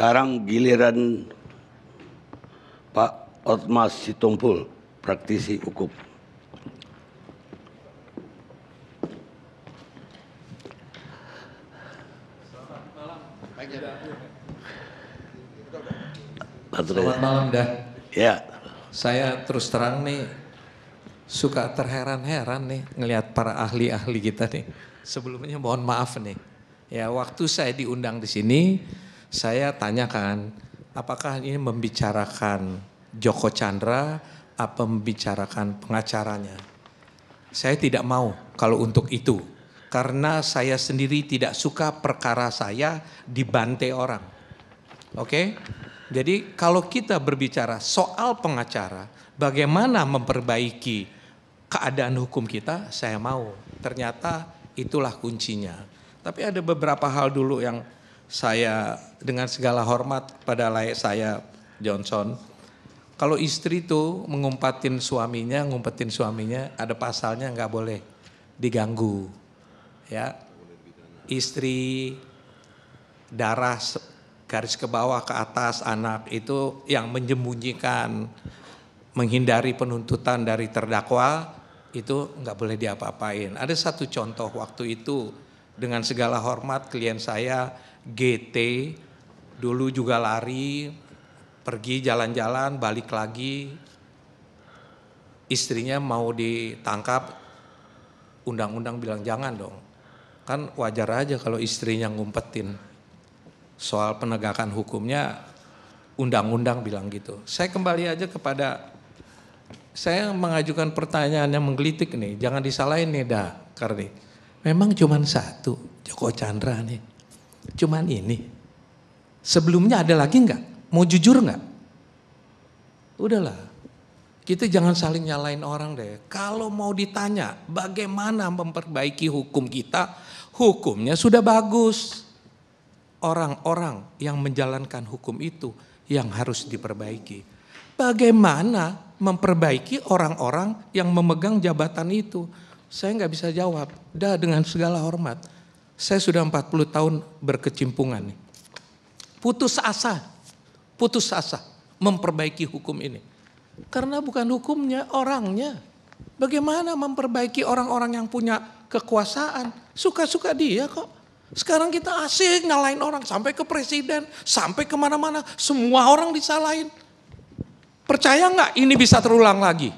Sekarang giliran Pak Othmas Sitompul, praktisi hukum. Selamat malam dah. Ya. Saya terus terang nih suka terheran-heran nih ngelihat para ahli-ahli kita nih. Sebelumnya mohon maaf nih. Ya, waktu saya diundang di sini, saya tanyakan apakah ini membicarakan Joko Chandra apa membicarakan pengacaranya. Saya tidak mau kalau untuk itu. Karena saya sendiri tidak suka perkara saya dibantai orang. Oke? Jadi kalau kita berbicara soal pengacara, bagaimana memperbaiki keadaan hukum kita, saya mau. Ternyata itulah kuncinya. Tapi ada beberapa hal dulu yang saya dengan segala hormat pada layak saya Johnson. Kalau istri tuh ngumpetin suaminya, ada pasalnya nggak boleh diganggu. Ya, istri darah garis ke bawah ke atas anak itu yang menyembunyikan, menghindari penuntutan dari terdakwa itu nggak boleh diapa-apain. Ada satu contoh waktu itu dengan segala hormat klien saya GT dulu juga lari pergi jalan-jalan balik lagi istrinya mau ditangkap undang-undang bilang jangan dong kan wajar aja kalau istrinya ngumpetin. Soal penegakan hukumnya undang-undang bilang gitu. Saya kembali aja kepada saya mengajukan pertanyaan yang menggelitik nih. Jangan disalahin nih dah Karni. Memang cuman satu Joko Chandra nih. Cuman ini. Sebelumnya ada lagi enggak? Mau jujur enggak? Udahlah. Kita jangan saling nyalain orang deh. Kalau mau ditanya bagaimana memperbaiki hukum kita, hukumnya sudah bagus. Orang-orang yang menjalankan hukum itu yang harus diperbaiki. Bagaimana memperbaiki orang-orang yang memegang jabatan itu? Saya nggak bisa jawab. Dah dengan segala hormat. Saya sudah 40 tahun berkecimpungan nih. Putus asa memperbaiki hukum ini. Karena bukan hukumnya, orangnya. Bagaimana memperbaiki orang-orang yang punya kekuasaan? Suka-suka dia kok. Sekarang kita asik nyalain orang sampai ke presiden, sampai kemana-mana, semua orang disalahin. Percaya nggak ini bisa terulang lagi?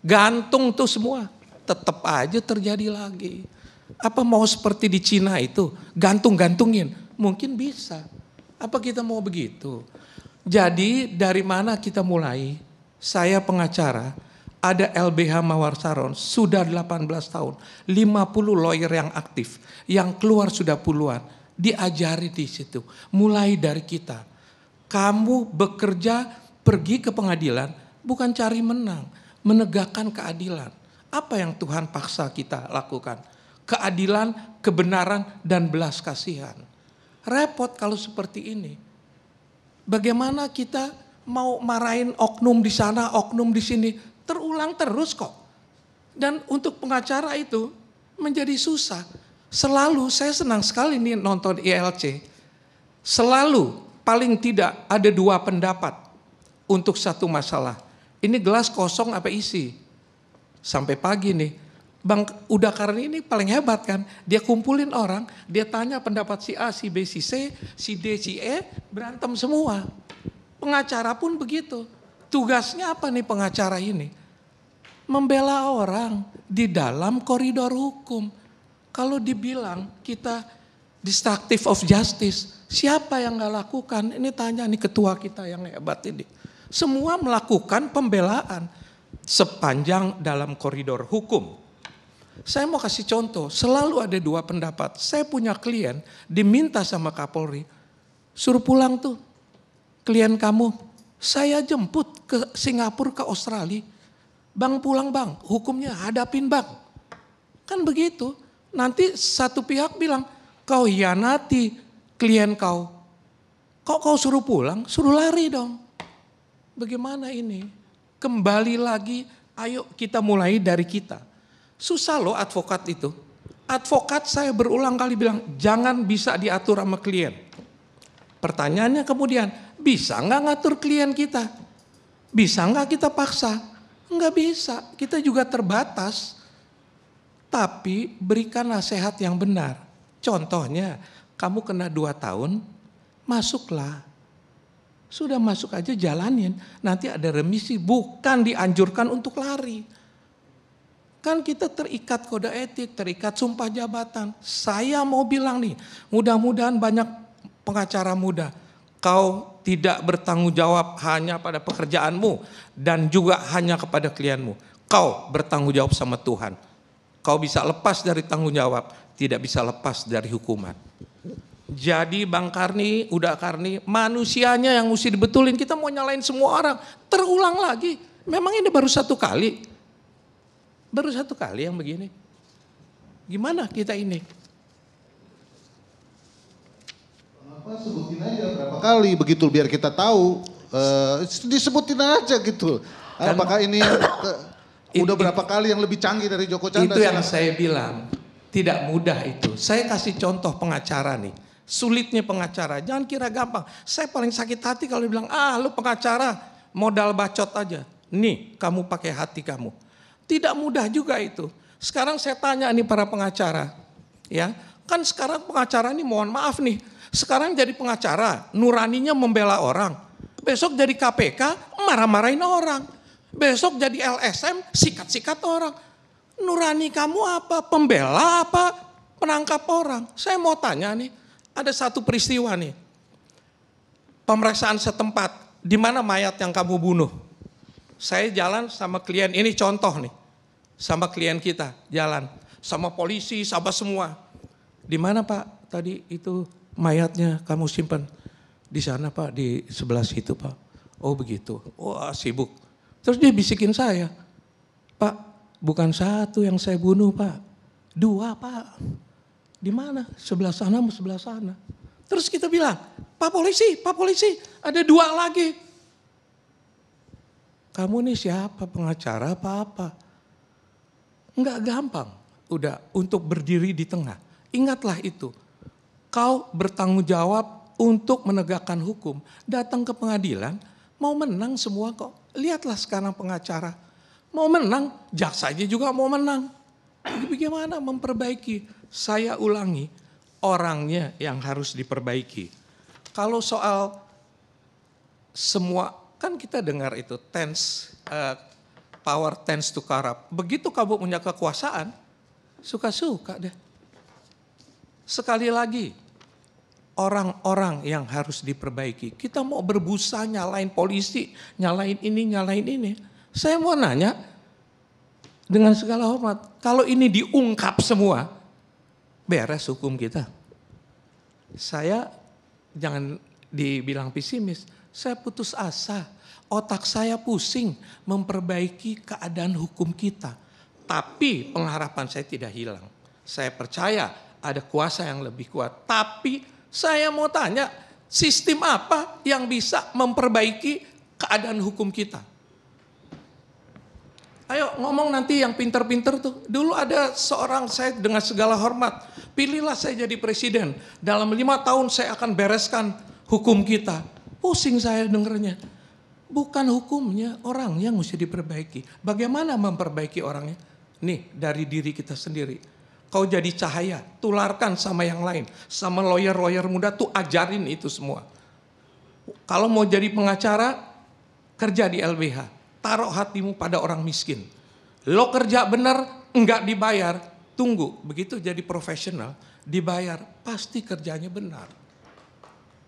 Gantung tuh semua, tetap aja terjadi lagi. Apa mau seperti di Cina itu, gantung-gantungin? Mungkin bisa. Apa kita mau begitu? Jadi dari mana kita mulai? Saya pengacara. Ada LBH Mawar Saron, sudah 18 tahun, 50 lawyer yang aktif, yang keluar sudah puluhan, diajari di situ. Mulai dari kita, kamu bekerja pergi ke pengadilan, bukan cari menang, menegakkan keadilan. Apa yang Tuhan paksa kita lakukan? Keadilan, kebenaran, dan belas kasihan. Repot kalau seperti ini. Bagaimana kita mau marahin oknum di sana, oknum di sini, terulang terus kok. Dan untuk pengacara itu menjadi susah. Selalu saya senang sekali nih nonton ILC. Selalu paling tidak ada dua pendapat untuk satu masalah. Ini gelas kosong apa isi? Sampai pagi nih. Bang Udakarni ini paling hebat kan. Dia kumpulin orang, dia tanya pendapat si A, si B, si C, si D, si E, berantem semua. Pengacara pun begitu. Tugasnya apa nih pengacara ini? Membela orang di dalam koridor hukum. Kalau dibilang kita destructive of justice, siapa yang gak lakukan? Ini tanya nih ketua kita yang hebat ini. Semua melakukan pembelaan sepanjang dalam koridor hukum. Saya mau kasih contoh, selalu ada dua pendapat. Saya punya klien diminta sama Kapolri, suruh pulang tuh klien kamu. Saya jemput ke Singapura, ke Australia. Bang pulang bang, hukumnya hadapin bang. Kan begitu. Nanti satu pihak bilang, kau hianati klien kau. Kok kau suruh pulang? Suruh lari dong. Bagaimana ini? Kembali lagi, ayo kita mulai dari kita. Susah loh advokat itu. Advokat saya berulang kali bilang, jangan bisa diatur sama klien. Pertanyaannya kemudian, bisa nggak ngatur klien kita? Bisa nggak kita paksa? Nggak bisa, kita juga terbatas. Tapi berikan nasihat yang benar. Contohnya, kamu kena 2 tahun, masuklah. Sudah masuk aja jalanin, nanti ada remisi, bukan dianjurkan untuk lari. Kan kita terikat kode etik, terikat sumpah jabatan. Saya mau bilang nih, mudah-mudahan banyak pengacara muda. Kau tidak bertanggung jawab hanya pada pekerjaanmu dan juga hanya kepada klienmu. Kau bertanggung jawab sama Tuhan. Kau bisa lepas dari tanggung jawab, tidak bisa lepas dari hukuman. Jadi Bang Karni, Uda Karni, manusianya yang mesti dibetulin. Kita mau nyalain semua orang, terulang lagi. Memang ini baru 1 kali. Baru 1 kali yang begini. Gimana kita ini? Kenapa sebutin aja berapa kali begitu biar kita tahu. Disebutin aja gitu. Apakah ini udah berapa kali yang lebih canggih dari Joko Chandra? Itu yang saya bilang. Tidak mudah itu. Saya kasih contoh pengacara nih. Sulitnya pengacara, jangan kira gampang. Saya paling sakit hati kalau bilang, lu pengacara modal bacot aja. Nih, kamu pakai hati kamu. Tidak mudah juga itu. Sekarang saya tanya nih para pengacara. Ya, kan sekarang pengacara ini mohon maaf nih. Sekarang jadi pengacara, nuraninya membela orang. Besok jadi KPK, marah-marahin orang. Besok jadi LSM, sikat-sikat orang. Nurani kamu apa? Pembela apa? Penangkap orang? Saya mau tanya nih. Ada satu peristiwa nih, pemeriksaan setempat, di mana mayat yang kamu bunuh. Saya jalan sama klien, ini contoh nih, sama klien kita jalan, sama polisi, sama semua. Di mana Pak tadi itu mayatnya kamu simpan? Di sana Pak, di sebelah situ Pak. Oh begitu, wah sibuk. Terus dia bisikin saya, Pak bukan 1 yang saya bunuh Pak, 2 Pak. Di mana? Sebelah sana sama sebelah sana. Terus kita bilang, Pak polisi, ada 2 lagi. Kamu nih siapa, pengacara apa? Enggak gampang, udah untuk berdiri di tengah. Ingatlah itu, kau bertanggung jawab untuk menegakkan hukum. Datang ke pengadilan, mau menang semua kok. Lihatlah sekarang pengacara, mau menang, jaksa aja juga mau menang. Bagaimana memperbaiki? Saya ulangi, orangnya yang harus diperbaiki. Kalau soal semua, kan kita dengar itu power tends to corrupt. Begitu kamu punya kekuasaan, suka-suka deh. Sekali lagi, orang-orang yang harus diperbaiki. Kita mau berbusa nyalain polisi, nyalain ini. Saya mau nanya, dengan segala hormat, kalau ini diungkap semua, beres hukum kita. Saya jangan dibilang pesimis, saya putus asa. Otak saya pusing memperbaiki keadaan hukum kita. Tapi pengharapan saya tidak hilang. Saya percaya ada kuasa yang lebih kuat. Tapi saya mau tanya, sistem apa yang bisa memperbaiki keadaan hukum kita? Ayo ngomong nanti yang pinter-pinter tuh. Dulu ada seorang, saya dengan segala hormat, pilihlah saya jadi presiden. Dalam 5 tahun saya akan bereskan hukum kita. Pusing saya dengernya. Bukan hukumnya, orangnya mesti diperbaiki. Bagaimana memperbaiki orangnya? Nih, dari diri kita sendiri. Kau jadi cahaya, tularkan sama yang lain. Sama lawyer-lawyer muda tuh ajarin itu semua. Kalau mau jadi pengacara, kerja di LBH. Taruh hatimu pada orang miskin. Lo kerja benar, enggak dibayar. Tunggu, begitu jadi profesional, dibayar. Pasti kerjanya benar.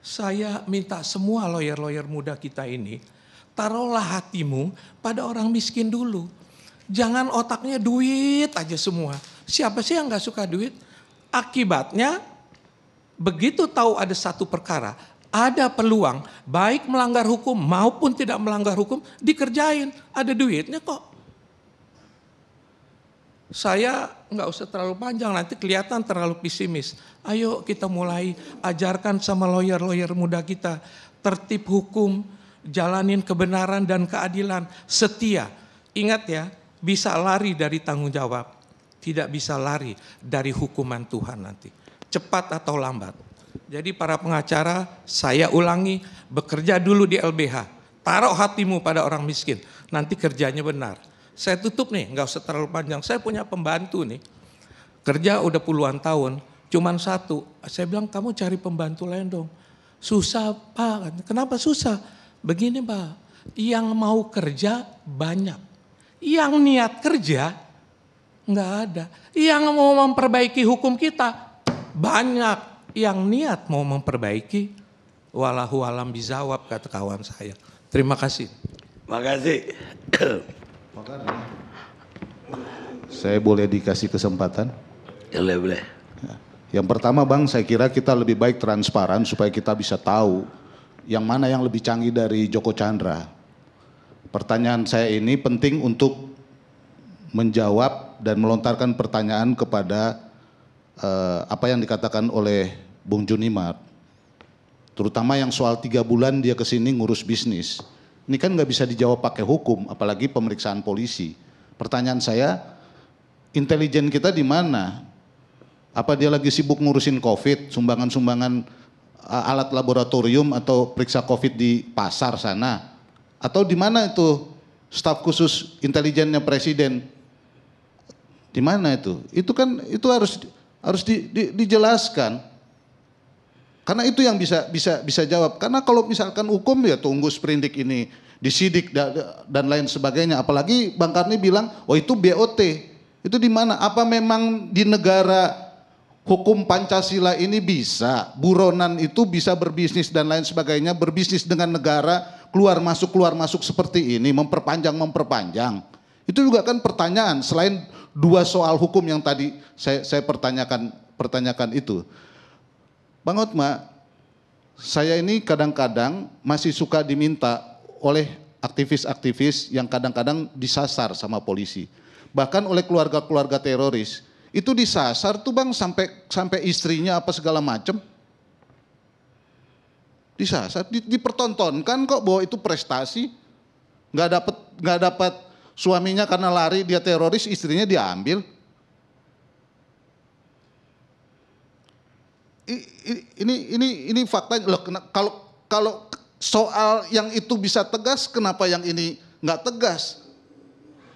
Saya minta semua lawyer-lawyer muda kita ini, taruhlah hatimu pada orang miskin dulu. Jangan otaknya duit aja semua. Siapa sih yang gak suka duit? Akibatnya, begitu tahu ada satu perkara, ada peluang, baik melanggar hukum maupun tidak melanggar hukum, dikerjain. Ada duitnya kok. Saya nggak usah terlalu panjang, nanti kelihatan terlalu pesimis. Ayo kita mulai ajarkan sama lawyer-lawyer muda kita. Tertib hukum, jalanin kebenaran dan keadilan, setia. Ingat ya, bisa lari dari tanggung jawab. Tidak bisa lari dari hukuman Tuhan nanti. Cepat atau lambat. Jadi para pengacara, saya ulangi, bekerja dulu di LBH. Taruh hatimu pada orang miskin, nanti kerjanya benar. Saya tutup nih, nggak usah terlalu panjang. Saya punya pembantu nih, kerja udah puluhan tahun, cuman satu. Saya bilang, kamu cari pembantu lain dong. Susah Pak, kenapa susah? Begini Pak, yang mau kerja banyak. Yang niat kerja nggak ada. Yang mau memperbaiki hukum kita banyak. Yang niat mau memperbaiki, walahu alam bijawab kata kawan saya. Terima kasih. Makasih. Saya boleh dikasih kesempatan? Boleh. Yang pertama Bang, saya kira kita lebih baik transparan supaya kita bisa tahu yang mana yang lebih canggih dari Joko Chandra. Pertanyaan saya ini penting untuk menjawab dan melontarkan pertanyaan kepada apa yang dikatakan oleh Bung Junimart. Terutama yang soal 3 bulan dia kesini ngurus bisnis. Ini kan nggak bisa dijawab pakai hukum, apalagi pemeriksaan polisi. Pertanyaan saya, intelijen kita di mana? Apa dia lagi sibuk ngurusin COVID, sumbangan-sumbangan alat laboratorium atau periksa COVID di pasar sana? Atau di mana itu staf khusus intelijennya presiden? Di mana itu? Itu kan itu harus dijelaskan. Karena itu yang bisa jawab. Karena kalau misalkan hukum ya tunggu sprindik ini disidik dan lain sebagainya. Apalagi Bang Karni bilang, oh itu BOT. Itu di mana? Apa memang di negara hukum Pancasila ini bisa buronan itu bisa berbisnis dan lain sebagainya, berbisnis dengan negara, keluar masuk seperti ini, memperpanjang. Itu juga kan pertanyaan selain 2 soal hukum yang tadi saya pertanyakan itu. Bang Hotma, saya ini kadang-kadang masih suka diminta oleh aktivis-aktivis yang kadang-kadang disasar sama polisi. Bahkan oleh keluarga-keluarga teroris. Itu disasar tuh Bang sampai istrinya apa segala macam. Disasar, dipertontonkan kok bahwa itu prestasi. Nggak dapat suaminya karena lari dia teroris, istrinya diambil. Ini faktanya. Loh, kalau soal yang itu bisa tegas, kenapa yang ini nggak tegas?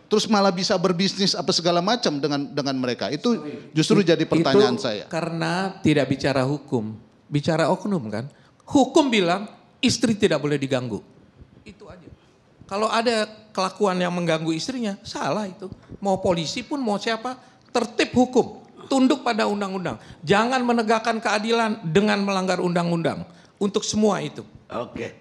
Terus malah bisa berbisnis apa segala macam dengan mereka. Itu justru jadi pertanyaan saya. Karena tidak bicara hukum, bicara oknum kan. Hukum bilang istri tidak boleh diganggu. Itu aja. Kalau ada kelakuan yang mengganggu istrinya, salah itu. Mau polisi pun mau siapa, tertib hukum. Tunduk pada undang-undang. Jangan menegakkan keadilan dengan melanggar undang-undang. Untuk semua itu. Oke.